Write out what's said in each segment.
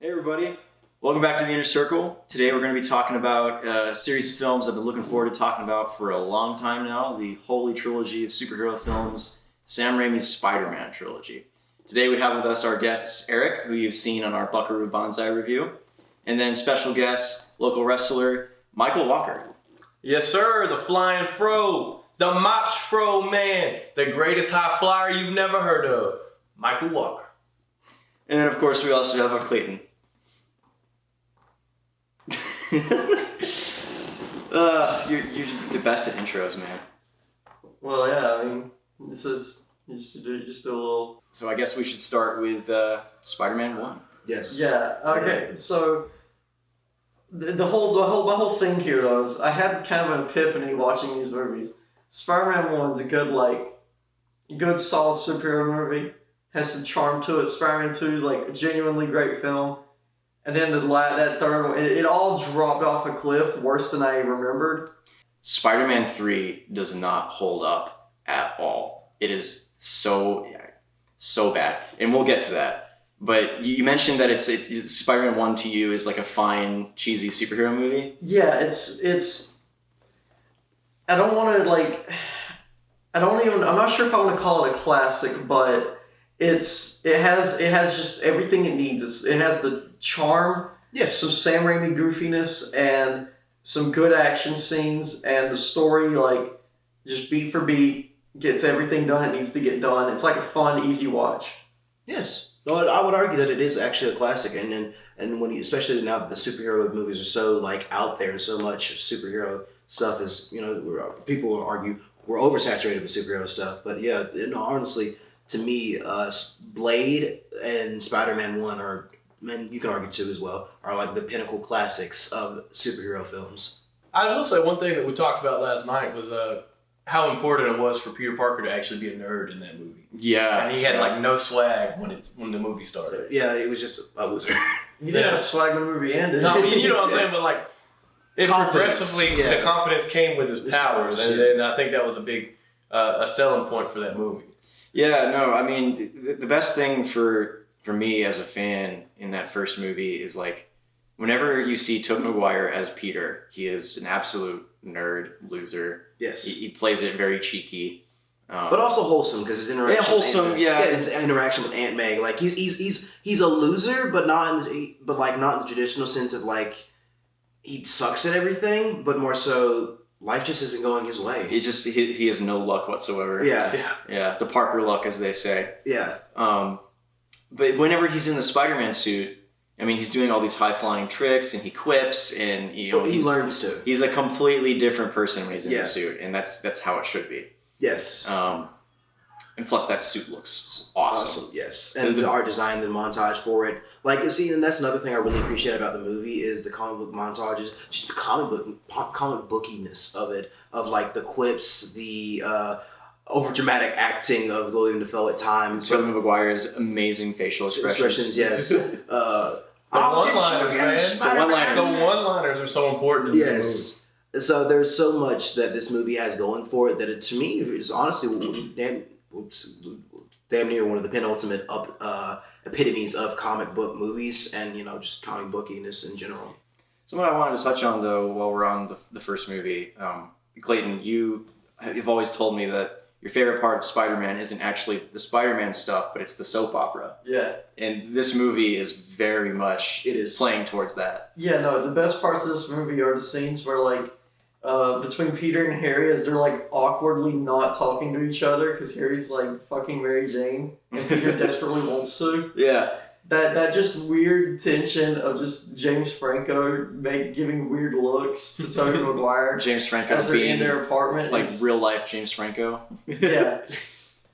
Hey everybody, welcome back to the Inner Circle. Today we're going to be talking about a series of films I've been looking forward to talking about for a long time now, the holy trilogy of superhero films, Sam Raimi's Spider-Man trilogy. Today we have with us our guests Eric, who you've seen on our Buckaroo Bonsai review, and then special guest, local wrestler, Michael Walker. Yes sir, the flying fro, the Mach Fro man, the greatest high flyer you've never heard of, Michael Walker. And then of course we also have our Clayton. You're the best at intros, man. Well, yeah, I mean, this is just a little. So I guess we should start with Spider-Man 1. Yes. Yeah. Okay. So my whole thing here though is I had kind of an epiphany watching these movies. Spider-Man 1's a good solid superhero movie. Has some charm to it. Spider-Man 2 is like a genuinely great film. And then that third one, it all dropped off a cliff worse than I remembered. Spider-Man 3 does not hold up at all. It is so bad. And we'll get to that. But you mentioned that it's Spider-Man 1 to you is like a fine, cheesy superhero movie. Yeah, it's I don't want to I'm not sure if I want to call it a classic, but it has just everything it needs. It has the charm, some Sam Raimi goofiness, and some good action scenes, and the story, like, just beat for beat, gets everything done it needs to get done. It's like a fun, easy watch. Yes. No, I would argue that it is actually a classic, and when especially now that the superhero movies are so like out there, so much superhero stuff is, people will argue we're oversaturated with superhero stuff, but yeah, honestly, to me, Blade and Spider-Man 1 are, and you can argue 2 as well, are like the pinnacle classics of superhero films. I will say one thing that we talked about last night was how important it was for Peter Parker to actually be a nerd in that movie. Yeah. And he had like no swag when the movie started. Yeah, it was just a loser. He didn't have a swag when the movie ended. No, I mean, you know what I'm saying, but like, it progressively, the confidence came with his powers, and I think that was a big a selling point for that movie. Yeah, no, I mean, the best thing for me as a fan in that first movie is like, whenever you see Tobey Maguire as Peter, he is an absolute nerd loser. Yes. He plays it very cheeky. But also wholesome, because his interaction. His interaction with Aunt May, like he's a loser, but not in the traditional sense of like he sucks at everything, but more so life just isn't going his way. He has no luck whatsoever. Yeah. The Parker luck, as they say. Yeah. But whenever he's in the Spider-Man suit, I mean, he's doing all these high-flying tricks, and he quips, and he learns to. He's a completely different person when he's in the suit, and that's how it should be. Yes. And plus, that suit looks awesome. Yes. And the art design, the montage for it. Like, see, and that's another thing I really appreciate about the movie is the comic book montages. Just the comic bookiness of it. Of, like, the quips, the overdramatic acting of William Dafoe at times. Tobey Maguire's amazing facial expressions. Yes. The one-liners are so important in this movie. So there's so much that this movie has going for it that it, to me, is honestly damn near one of the penultimate epitomes of comic book movies and, just comic bookiness in general. Something I wanted to touch on, though, while we're on the first movie, Clayton, you've always told me that your favorite part of Spider-Man isn't actually the Spider-Man stuff, but it's the soap opera. Yeah. And this movie is very much playing towards that. Yeah, no, the best parts of this movie are the scenes where, like, between Peter and Harry as they're, like, awkwardly not talking to each other because Harry's, like, fucking Mary Jane and Peter desperately wants to. Yeah. That just weird tension of just James Franco giving weird looks to Tobey Maguire. James Franco as they're in their apartment. Like real life James Franco. Yeah.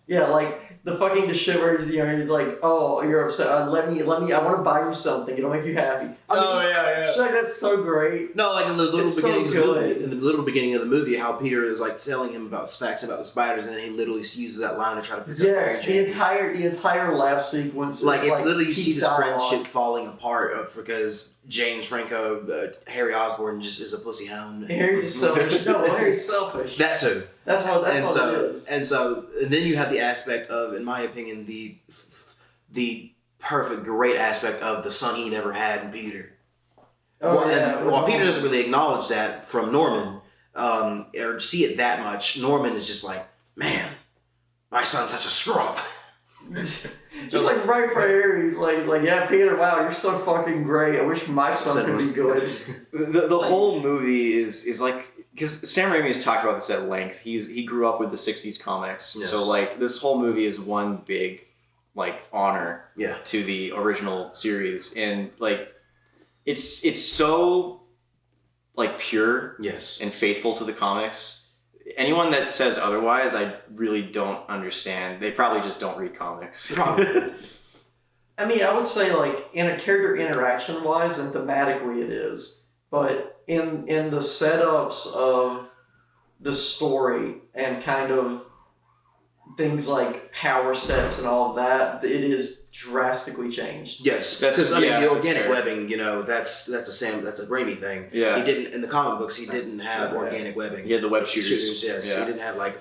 Yeah, like the fucking shivers, he's like, "Oh, you're upset. Let me. I want to buy you something. It'll make you happy." Yeah. She's like, "That's so great." No, like in the little beginning of the movie, how Peter is like telling him about facts about the spiders, and then he literally uses that line to try to pick up Mary Jane. the entire lab sequence. Like it's literally you see this friendship falling apart because James Franco, Harry Osborn, just is a pussy hound. Harry's selfish. No, Harry's selfish. That too. That's what it is. And then you have the aspect of, in my opinion, the perfect, great aspect of the son he never had in Peter. Oh, While Peter doesn't really acknowledge that from Norman, or see it that much, Norman is just like, man, my son's such a scrub. Just like right there, he's like, yeah, Peter, wow, you're so fucking great. I wish my son could be good. The whole movie is like, because Sam Raimi has talked about this at length. He grew up with the '60s comics, Yes. so like this whole movie is one big like honor Yeah. to the original series, and like it's so like pure Yes. and faithful to the comics. Anyone that says otherwise, I really don't understand. They probably just don't read comics. Probably. I mean, I would say like in a character interaction wise and thematically it is, but in the setups of the story and kind of things like power sets and all of that, it is drastically changed. Yes, That's- because I mean yeah, the that's organic fair. webbing, that's a Raimi thing. Yeah. He didn't in the comic books. He didn't have Yeah. organic webbing. He had the web shooters. Yes, Yeah. he didn't have like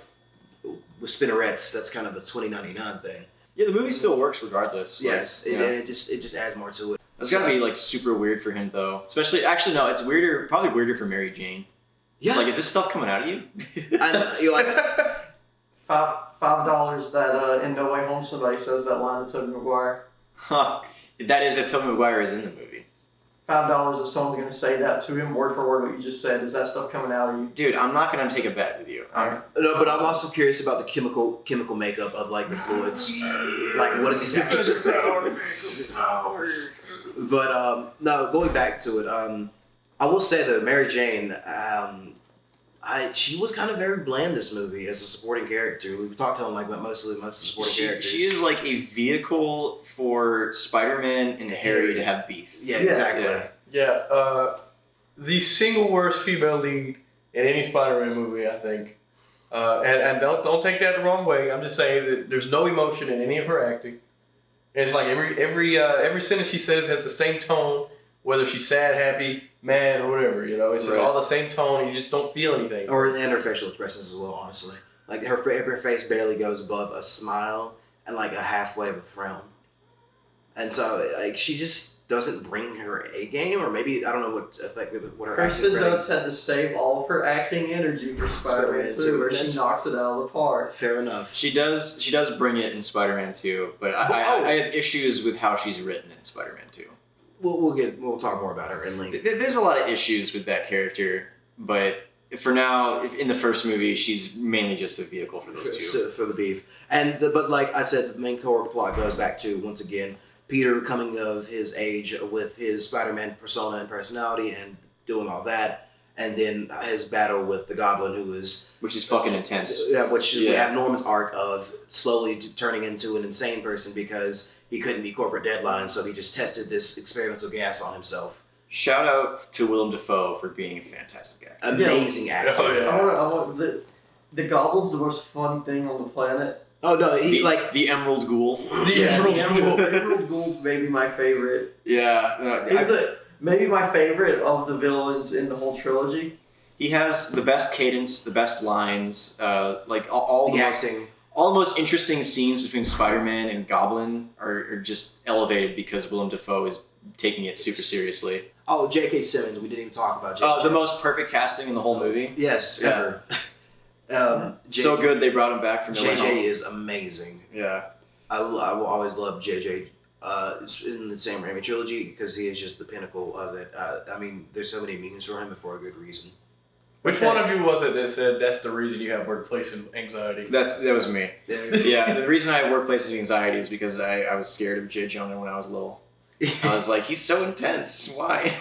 with spinnerets. That's kind of a 2099 thing. Yeah, the movie still works regardless. Like, Yes, yeah. and it just adds more to it. It's gotta be like super weird for him though. Especially, actually, no, it's weirder. Probably weirder for Mary Jane. Yeah, It's like, is this stuff coming out of you? and you're like, $5 that in No Way Home somebody says that line to Tobey Maguire. Huh. That is if Tobey Maguire is in the movie. $5 if someone's gonna say that to him word for word what you just said. Is that stuff coming out of you? Dude, I'm not gonna take a bet with you. no, but I'm also curious about the chemical makeup of like the fluids. Like, what is this actually? But no, going back to it, I will say that Mary Jane, she was kind of very bland this movie as a supporting character. We talked on like most supporting characters. She is like a vehicle for Spider-Man and Harry to have beef. Yeah, exactly. Yeah. Yeah, the single worst female lead in any Spider-Man movie, I think. And don't take that the wrong way. I'm just saying that there's no emotion in any of her acting. It's like every sentence she says has the same tone, whether she's sad, happy, mad, or whatever. You know, it's just Right. all the same tone, and you just don't feel anything. And her facial expressions as well, honestly. Like her face barely goes above a smile and like a halfway of a frown. And so like she just doesn't bring her A game, or maybe I don't know what her Kirsten acting credit. Dunst had to save all of her acting energy for Spider-Man 2, where she That's- knocks it out of the park. Fair enough. She does bring it in Spider-Man 2, but I have issues with how she's written in Spider-Man 2. We'll talk more about her in length. There's a lot of issues with that character, but for now, in the first movie, she's mainly just a vehicle for those two. For the beef. But like I said, the main core plot goes back to, once again, Peter coming of his age with his Spider-Man persona and personality and doing all that, and then his battle with the Goblin, Which is fucking intense. Yeah, which we Yeah. have Norman's arc of slowly turning into an insane person because he couldn't meet corporate deadlines, so he just tested this experimental gas on himself. Shout out to Willem Dafoe for being a fantastic actor. Amazing actor. Oh, yeah. I want the Goblin's the most fun thing on the planet. Oh no, he The Emerald Ghoul. The Emerald Ghoul. Emerald Ghoul's maybe my favorite. Yeah, Maybe my favorite of the villains in the whole trilogy. he has the best cadence, the best lines, like all the the most, acting. all the most interesting scenes between Spider-Man and Goblin are just elevated because Willem Dafoe is taking it super seriously. Oh, J.K. Simmons. We didn't even talk about J.K. The most perfect casting in the whole movie. Yes, Yeah. ever. So good they brought him back from No Way Home. JJ is amazing. Yeah. I will always love JJ in the Sam Raimi trilogy because he is just the pinnacle of it. I mean, there's so many memes for him, but for a good reason. Which one of you was it that said that's the reason you have workplace anxiety? That was me. Yeah, the reason I have workplace anxiety is because I was scared of J. Jonah when I was little. I was like, he's so intense. Why?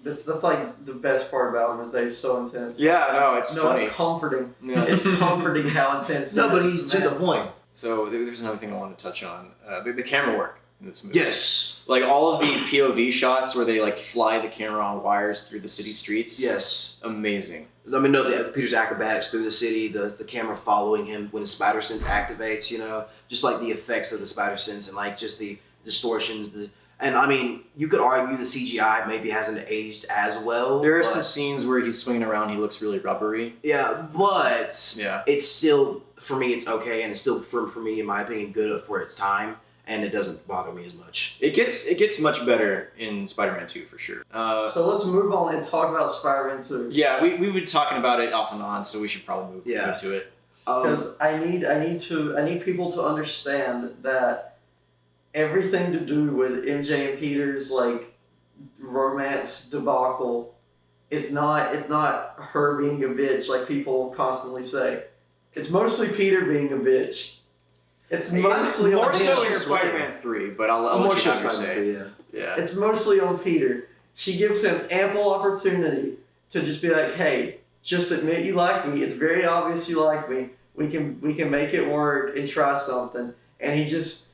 That's like the best part about him is that he's so intense. Yeah, no, it's funny. It's comforting. Yeah. It's comforting how intense. No, he but is, he's to man. the point. So there's another thing I wanted to touch on. The camera work in this movie. Yes. Like all of the POV shots where they like fly the camera on wires through the city streets. Yes. Amazing. I mean, no, Peter's acrobatics through the city, the camera following him when his spider sense activates, just like the effects of the spider sense and like just the distortions. And I mean, you could argue the CGI maybe hasn't aged as well. There are but- some scenes where he's swinging around, he looks really rubbery. Yeah, but Yeah. it's still, for me, it's okay, and it's still, for me, in my opinion, good for its time. and it doesn't bother me as much. It gets much better in Spider-Man 2 for sure. So let's move on and talk about Spider-Man 2. Yeah, we've been talking about it off and on, so we should probably move to it. Because I need people to understand that everything to do with MJ and Peter's like romance debacle is not her being a bitch like people constantly say. It's mostly Peter being a bitch. It's mostly more on so Peter. in Spider-Man 3, but I'll more let you so have your say. Spider-Man 3, Yeah. It's mostly on Peter. She gives him ample opportunity to just be like, "Hey, just admit you like me. It's very obvious you like me. We can make it work and try something." And he just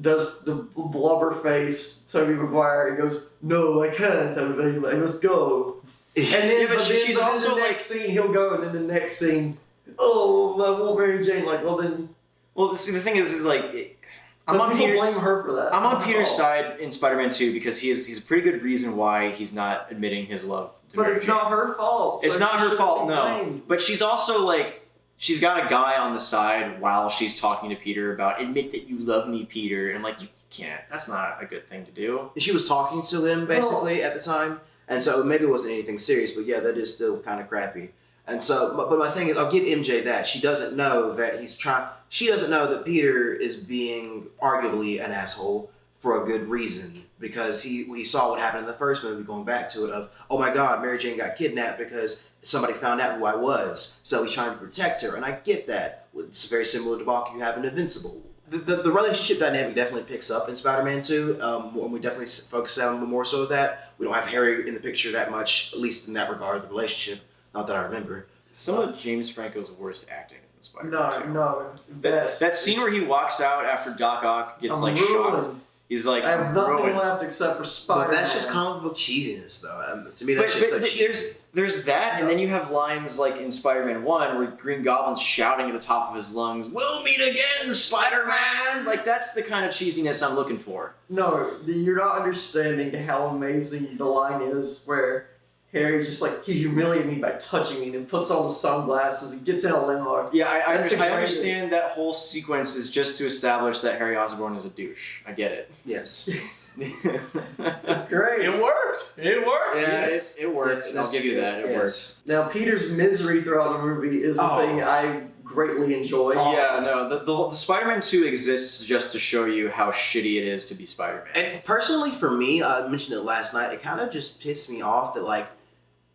does the blubber face Tobey Maguire and goes, "No, I can't. I must go." And then, Yeah, but she's also the next scene he'll go, and then the next scene, "Oh, I want Mary Jane." Like, well then. Well, see, the thing is like, I'm on people Peter. blame her for that. I'm on Peter's side in Spider-Man 2 because he's a pretty good reason why he's not admitting his love to But Mary it's Jane. not her fault. It's so not she her shouldn't fault, be no. blamed. But she's also like, she's got a guy on the side while she's talking to Peter about admit that you love me, Peter. And I'm like, you can't. That's not a good thing to do. She was talking to him basically at the time, and so maybe it wasn't anything serious, but yeah, that is still kind of crappy. And so, but my thing is, I'll give MJ that. She doesn't know that he's trying. She doesn't know that Peter is being arguably an asshole for a good reason, because we saw what happened in the first movie, going back to it, of, oh my God, Mary Jane got kidnapped because somebody found out who I was, so he's trying to protect her, and I get that. It's very similar to Bach you have in Invincible. The relationship dynamic definitely picks up in Spider-Man 2, and we definitely focus on more so of that. We don't have Harry in the picture that much, at least in that regard, the relationship. Not that I remember. Some of James Franco's worst acting is in Spider-Man 2. No. That scene where he walks out after Doc Ock gets I'm shocked. He's like, I have nothing ruined. left except for Spider-Man. But that's just comic book cheesiness, though. To me, that's just so cheap. There's that, and then you have lines like in Spider-Man 1 where Green Goblin's shouting at the top of his lungs, "We'll meet again, Spider-Man!" Like, that's the kind of cheesiness I'm looking for. No, you're not understanding how amazing the line is where Harry's just like, he humiliated me by touching me, and then puts on the sunglasses and gets in a limo. Yeah, I That's the understand that whole sequence is just to establish that Harry Osborn is a douche. I get it. Yes. It's great. It worked. It worked. Yeah, Yes. it works. Yeah, I'll give you that. It yes. works. Now, Peter's misery throughout the movie is a thing I greatly enjoy. Yeah, no, the Spider-Man 2 exists just to show you how shitty it is to be Spider-Man. And personally, for me, I mentioned it last night, it kind of just pissed me off that, like,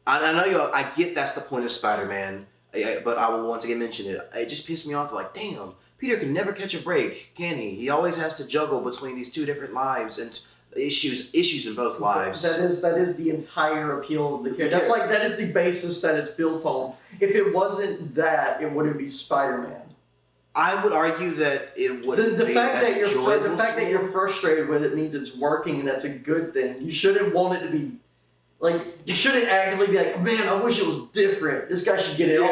I know I get that's the point of Spider-Man, but I will once again mention it. It just pissed me off, like, damn, Peter can never catch a break, can he? He always has to juggle between these two different lives and issues in both lives. That is the entire appeal of the character. That is the basis that it's built on. If it wasn't that, it wouldn't be Spider-Man. I would argue that it wouldn't The be fact as that enjoyable. that you're frustrated with it means it's working, and that's a good thing. You shouldn't want it to be like, you shouldn't actively be like, man, I wish it was different. This guy should get it all.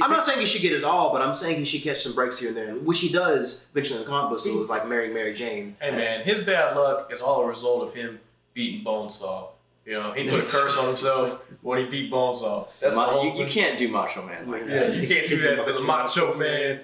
I'm not saying he should get it all, but I'm saying he should catch some breaks here and there, which he does eventually in the comic books, with like marrying Mary Jane. Hey man, his bad luck is all a result of him beating Bonesaw. You know, he put a curse on himself when he beat Bonesaw. That's the whole you can't do Macho Man like Yeah, that. you can't do that as a macho man.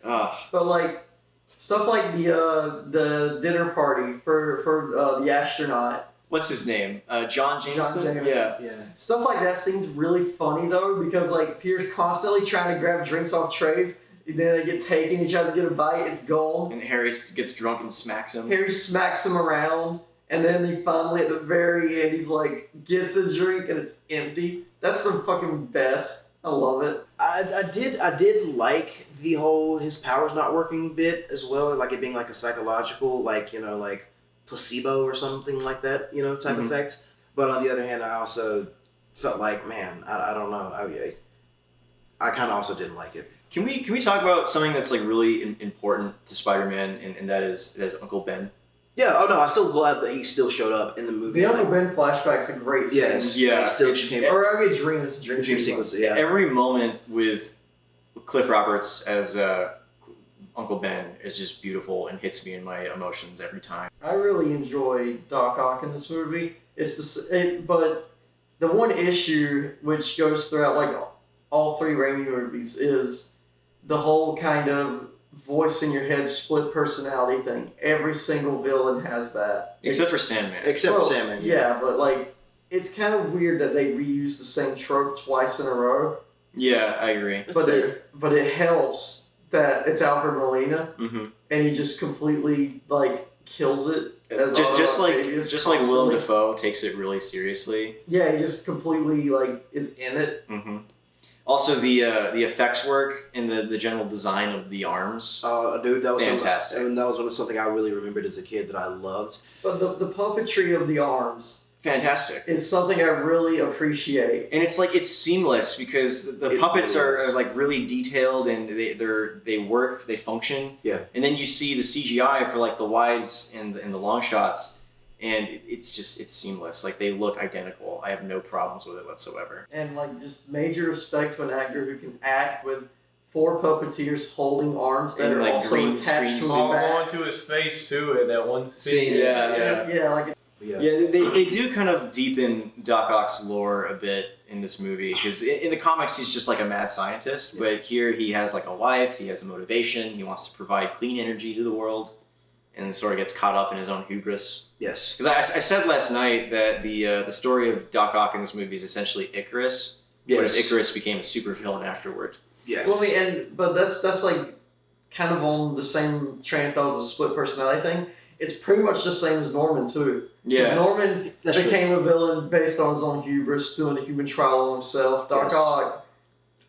But like stuff like the dinner party for the astronaut. What's his name? John Jameson? Jameson. Yeah. Stuff like that seems really funny though, because like Peter's constantly trying to grab drinks off trays, and then they get taken, he tries to get a bite, it's gone. And Harry gets drunk and smacks him. Harry smacks him around, and then he finally at the very end he's like gets a drink and it's empty. That's the fucking best. I love it. I did like the whole his powers not working bit as well, like it being like a psychological, like, you know, like placebo or something like that, you know, type effect. But on the other hand, I also felt like, man, I don't know, I kind of also didn't like it. Can we talk about something that's like really important to Spider-Man, and that is Uncle Ben? Yeah. Oh no, I'm still glad that he still showed up in the movie. The Uncle Ben flashback's a great scene. Yes. Yeah, He still it's- came. Or I mean, dream sequence. Yeah. Every moment with Cliff Roberts as Uncle Ben is just beautiful and hits me in my emotions every time. I really enjoy Doc Ock in this movie. But the one issue which goes throughout like all three Raimi movies is the whole kind of voice in your head, split personality thing. Every single villain has that. Except for Sandman. Except for Sandman. Yeah, but like, it's kind of weird that they reuse the same trope twice in a row. Yeah, I agree. But it helps that it's Alfred Molina, Mm-hmm. and he just completely like kills it. As Just like constantly. Willem Dafoe takes it really seriously. Yeah, he just completely like is in it. Mm-hmm. Also, the effects work and the general design of the arms. Dude, that was fantastic. And that was something I really remembered as a kid that I loved. But the puppetry of the arms Fantastic. is something I really appreciate. And it's like it's seamless because the puppets really are like really detailed and they work, they function. Yeah. And then you see the CGI for like the wides and the long shots, and it's seamless. Like they look identical. I have no problems with it whatsoever. And like just major respect to an actor who can act with 4 puppeteers holding arms that And, are like, also green attached screen to his All back. onto his face too in that one scene. Yeah. Yeah, like Yeah. Yeah, they do kind of deepen Doc Ock's lore a bit in this movie because in the comics he's just like a mad scientist, but here he has like a wife, he has a motivation, he wants to provide clean energy to the world, and sort of gets caught up in his own hubris. Yes. Because I said last night that the story of Doc Ock in this movie is essentially Icarus, but Yes. Icarus became a supervillain afterward. Yes. well, I mean, but that's like kind of on the same train of thought as the split personality thing. It's pretty much the same as Norman too. 'Cause Norman That's became a villain based on his own hubris, doing a human trial on himself. Doc Yes. Ock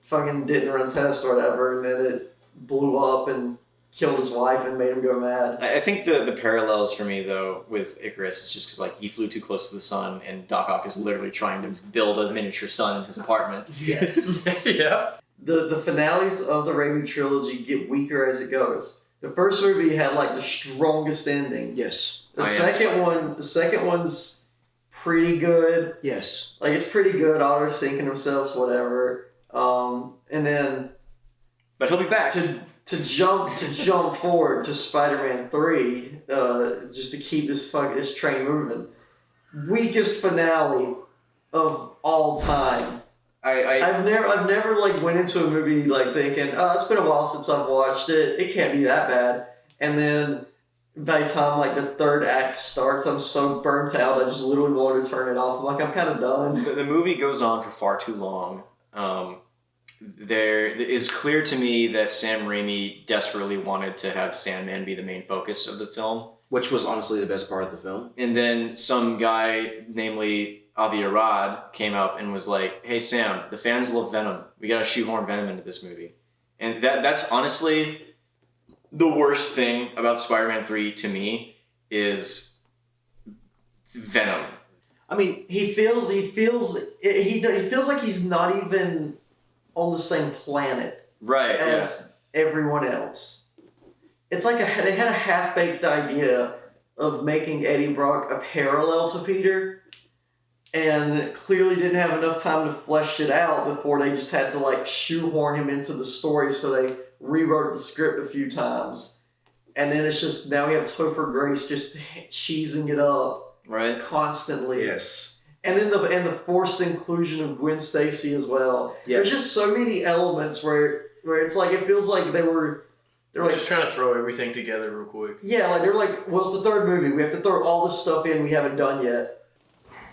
fucking didn't run tests or whatever, and then it blew up and killed his wife and made him go mad. I think the parallels for me though with Icarus is just because like he flew too close to the sun, and Doc Ock is literally trying to build a miniature sun in his apartment. Yes. Yeah. The finales of the Raimi trilogy get weaker as it goes. The first movie had like the strongest ending. Yes. The I am second one's pretty good. Yes. Like it's pretty good. Otter sinking themselves, whatever. And then But he'll be back. to jump forward to Spider-Man 3, just to keep this train moving. Weakest finale of all time. I've never like went into a movie like thinking, oh, it's been a while since I've watched it. It can't be that bad. And then by the time like the third act starts, I'm so burnt out. I just literally want to turn it off. I'm like, I'm kind of done. The movie goes on for far too long. There is clear to me that Sam Raimi desperately wanted to have Sandman be the main focus of the film. Which was honestly the best part of the film. And then some guy, namely Avi Arad, came up and was like, hey Sam, the fans love Venom. We gotta shoehorn Venom into this movie. And that's honestly the worst thing about Spider-Man 3 to me is Venom. I mean, He feels like he's not even on the same planet Right, as everyone else. It's like they had a half-baked idea of making Eddie Brock a parallel to Peter, and clearly didn't have enough time to flesh it out before they just had to like shoehorn him into the story, so they rewrote the script a few times. And then it's just, now we have Topher Grace just cheesing it up Right? constantly. yes. And then the forced inclusion of Gwen Stacy as well. Yes. There's just so many elements where it's like, it feels like they're like, Just trying to throw everything together real quick. yeah, like they're like, well, it's the third movie. We have to throw all this stuff in we haven't done yet.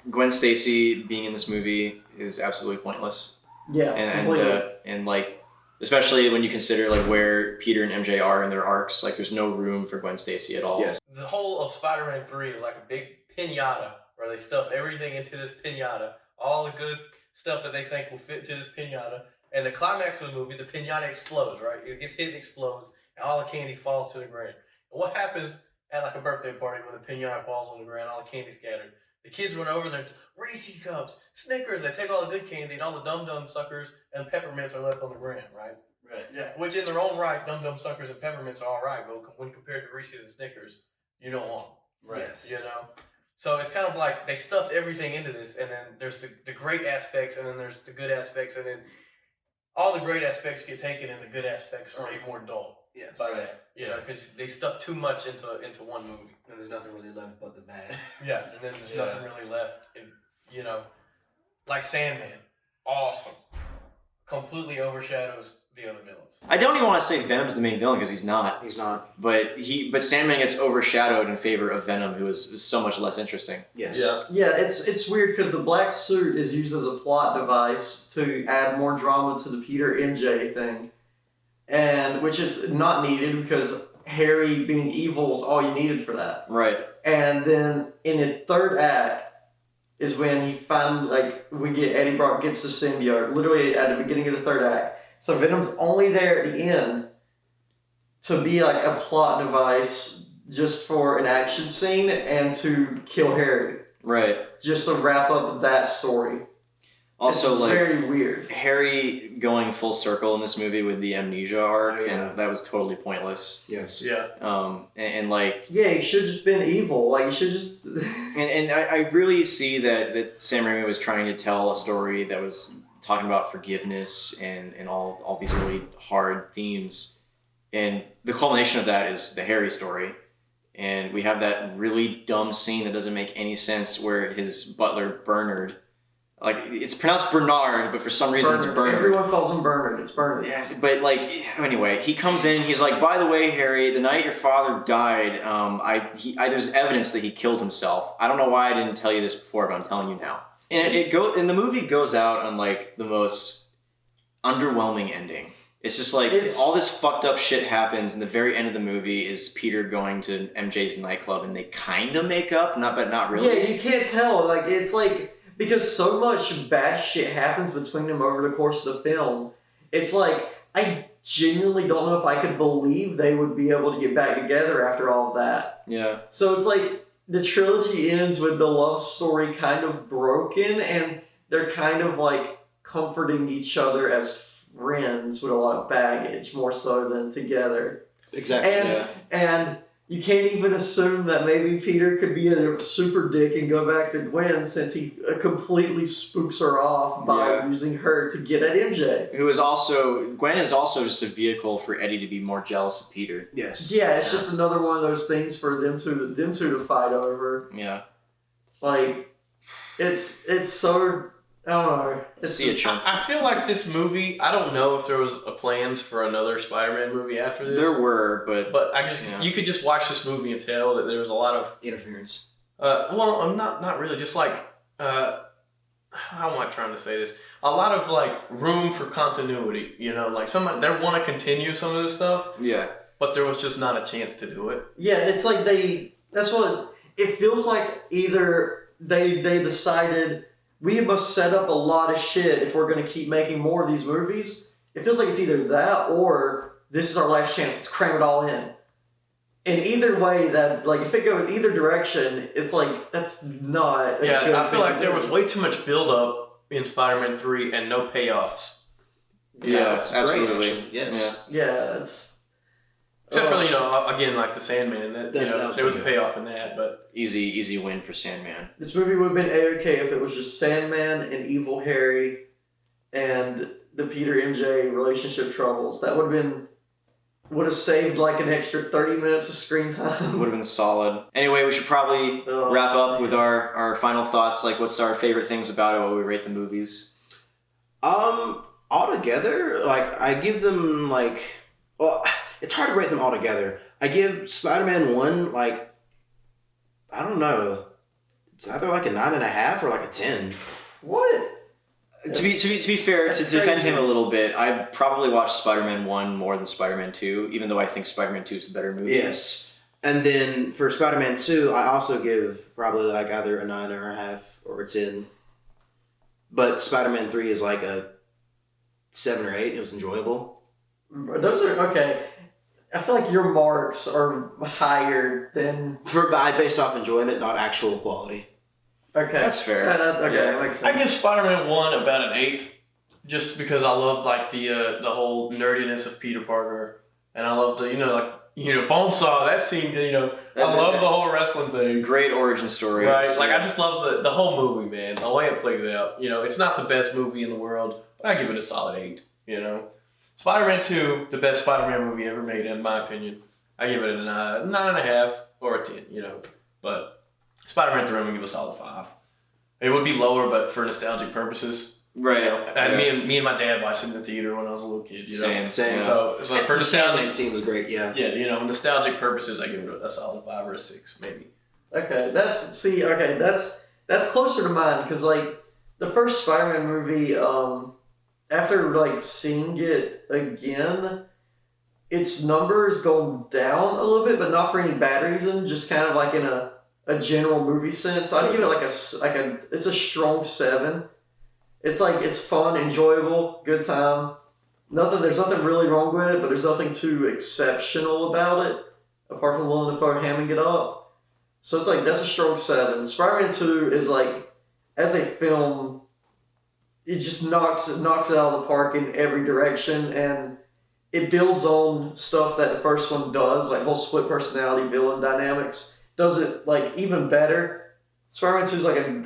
Gwen Stacy being in this movie is absolutely pointless. Yeah, completely. And like, especially when you consider like where Peter and MJ are in their arcs, like there's no room for Gwen Stacy at all. Yes. The whole of Spider-Man 3 is like a big pinata where they stuff everything into this pinata, all the good stuff that they think will fit into this pinata. And the climax of the movie, the pinata explodes, right? It gets hit and explodes, and all the candy falls to the ground. And what happens at like a birthday party when the pinata falls on the ground, all the candy scattered? The kids run over and there's Reese's Cups, Snickers. They take all the good candy, and all the dum-dum suckers and peppermints are left on the ground, right? Right. Yeah. Which in their own right, dum-dum suckers and peppermints are all right, but when compared to Reese's and Snickers, you don't want them. Yes. You know? So it's kind of like they stuffed everything into this, and then there's the great aspects, and then there's the good aspects, and then all the great aspects get taken, and the good aspects are made more dull Yes. by that. You know, because they stuffed too much into one movie. And there's nothing really left but the bad. Yeah, and then there's nothing really left. And, you know, like Sandman, awesome. completely overshadows the other villains. I don't even want to say Venom's the main villain because he's not. He's not. But Sandman gets overshadowed in favor of Venom, who is so much less interesting. Yes. Yeah, it's weird because the black suit is used as a plot device to add more drama to the Peter MJ thing, and which is not needed because Harry being evil is all you needed for that. Right. And then in the third act is when he finally we get Eddie Brock gets the symbiote literally at the beginning of the third act. So Venom's only there at the end to be like a plot device just for an action scene and to kill Harry. Right. Just to wrap up that story. Also, it's very weird. Harry going full circle in this movie with the amnesia arc, and that was totally pointless. Yes. Yeah. And like. Yeah, he should have just been evil. Like, he should just. and I really see that Sam Raimi was trying to tell a story that was talking about forgiveness and all these really hard themes. And the culmination of that is the Harry story. And we have that really dumb scene that doesn't make any sense where his butler, Bernard, like, it's pronounced Bernard, but for some reason it's Bernard. Everyone calls him Bernard. It's Bernard. Yes, but like, anyway, he comes in, he's like, by the way, Harry, the night your father died, there's evidence that he killed himself. I don't know why I didn't tell you this before, but I'm telling you now. And the movie goes out on like the most underwhelming ending. It's just like all this fucked up shit happens, and the very end of the movie is Peter going to MJ's nightclub, and they kind of make up, but not really. Yeah, you can't tell. Like, it's like, because so much bad shit happens between them over the course of the film. It's like, I genuinely don't know if I could believe they would be able to get back together after all of that. Yeah. So it's like the trilogy ends with the love story kind of broken, and they're kind of like comforting each other as friends with a lot of baggage, more so than together. Exactly. And you can't even assume that maybe Peter could be a super dick and go back to Gwen, since he completely spooks her off by using her to get at MJ. Gwen is also just a vehicle for Eddie to be more jealous of Peter. Yes. Yeah, it's just another one of those things for them two to fight over. Yeah. Like, it's so, I don't know. See a chunk. I feel like this movie, I don't know if there was plans for another Spider-Man movie after this. There were, but you could just watch this movie and tell that there was a lot of interference. Well, I'm not really, just like how am I trying to say this? A lot of like room for continuity, you know, like they want to continue some of this stuff. Yeah. But there was just not a chance to do it. Yeah, it's like that's what it feels like. Either they decided, we must set up a lot of shit if we're going to keep making more of these movies. It feels like it's either that or this is our last chance. Let's cram it all in. And either way, that, like, if it goes either direction, it's like, that's not a good I feel like thing. there was way too much build-up in Spider-Man 3 and no payoffs. Yeah, absolutely. Great, yes. Yeah, it's... Except for, again, like the Sandman. That there was a good. payoff in that, but... Easy win for Sandman. This movie would have been A-okay if it was just Sandman and Evil Harry and the Peter MJ relationship troubles. That would have saved like an extra 30 minutes of screen time. Would have been solid. Anyway, we should probably wrap up with our final thoughts. Like, what's our favorite things about it? What we rate the movies? Altogether, like, I give them like, well, it's hard to rate them all together. I give Spider-Man 1 like, I don't know, it's either like a 9.5 or like a 10. What? To be fair, to defend him a little bit, I probably watched Spider-Man 1 more than Spider-Man 2, even though I think Spider-Man 2 is a better movie. Yes. And then for Spider-Man 2, I also give probably like either a 9.5 or a 10. But Spider-Man 3 is like a 7 or 8. It was enjoyable. Those are, okay. I feel like your marks are higher than... Based off enjoyment, not actual quality. Okay. That's fair. That makes sense. I give Spider-Man 1 about an 8, just because I love like the whole nerdiness of Peter Parker, and I love the Bonesaw, that scene. I love the whole wrestling thing. Great origin story. Right. Like, I just love the whole movie, man. The way it plays out. It's not the best movie in the world, but I give it a solid 8. Spider-Man 2, the best Spider-Man movie ever made, in my opinion. I give it a 9.5 or a 10. But Spider-Man 3, I'm gonna give a solid 5. It would be lower, but for nostalgic purposes, Right. And me and my dad watched it in the theater when I was a little kid. You know? Same. Yeah. So for the nostalgic, Sandman scene was great. Yeah. nostalgic purposes, I give it a solid 5 or a 6, maybe. Okay, that's closer to mine because like the first Spider-Man movie, after like seeing it again, its numbers go down a little bit, but not for any bad reason. Just kind of like in a general movie sense. I'd give it it's a strong 7. It's like it's fun, enjoyable, good time. There's nothing really wrong with it, but there's nothing too exceptional about it, apart from Willem Dafoe hamming it up. So it's like that's a strong 7. Spider-Man 2 is like, as a film, it just knocks it out of the park in every direction, and it builds on stuff that the first one does, like whole split personality villain dynamics. Does it like even better. Spider-Man 2 is like a 9.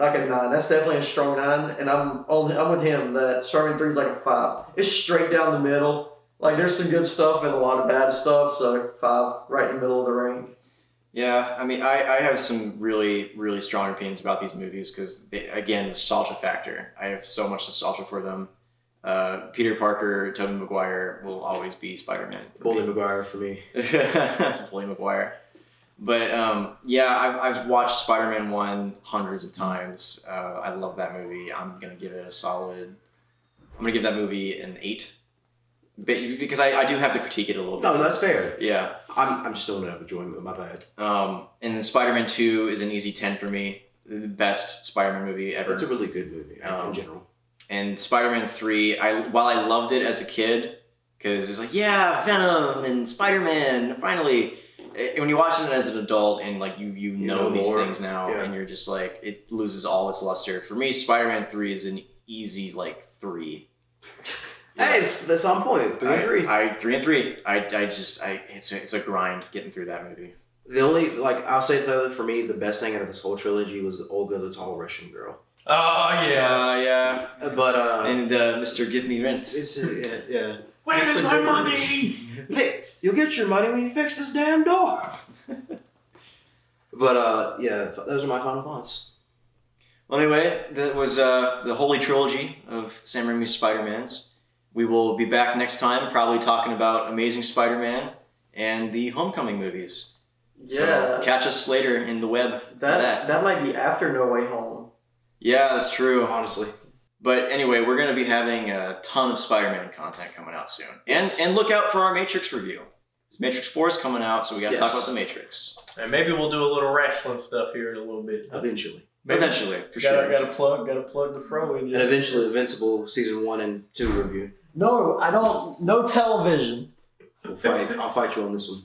That's definitely a strong 9, and I'm with him that Spider-Man 3 is like a 5. It's straight down the middle. Like there's some good stuff and a lot of bad stuff, so 5, right in the middle of the range. Yeah, I mean, I have some really, really strong opinions about these movies because, again, nostalgia factor. I have so much nostalgia for them. Peter Parker, Tobey Maguire will always be Spider-Man. Bully Maguire for me. Bully Maguire. But yeah, I've watched Spider-Man 1 hundreds of times. I love that movie. I'm going to give that movie an 8. Because I do have to critique it a little bit. No, that's fair. Yeah. I'm just doing it out of enjoyment. My bad. And then Spider-Man 2 is an easy 10 for me. The best Spider-Man movie ever. It's a really good movie in general. And Spider-Man 3, while I loved it as a kid, because it's like, yeah, Venom and Spider-Man, finally. When you watch it as an adult and like you know these things now, and you're just like, it loses all its luster. For me, Spider-Man 3 is an easy like 3. Hey, that's on point. 3 and 3. 3 and 3. It's a grind getting through that movie. The only I'll say that for me, the best thing out of this whole trilogy was Olga the Tall Russian Girl. Oh yeah, yeah. But and Mr. Give Me Rent. It's yeah. Where's my money? You'll get your money when you fix this damn door. But yeah, those are my final thoughts. Well, anyway, that was the holy trilogy of Sam Raimi's Spider-Mans. We will be back next time, probably talking about Amazing Spider-Man and the Homecoming movies. Yeah. So catch us later in the web. That might be after No Way Home. Yeah, that's true. Honestly. But anyway, we're going to be having a ton of Spider-Man content coming out soon. Yes. And look out for our Matrix review. Matrix 4 is coming out, so we got to talk about the Matrix. And maybe we'll do a little wrestling stuff here in a little bit. Eventually. Eventually, for sure. Got to plug the Fro in. And eventually, Invincible season 1 and 2 review. No, I don't. No television. I'll fight you on this one.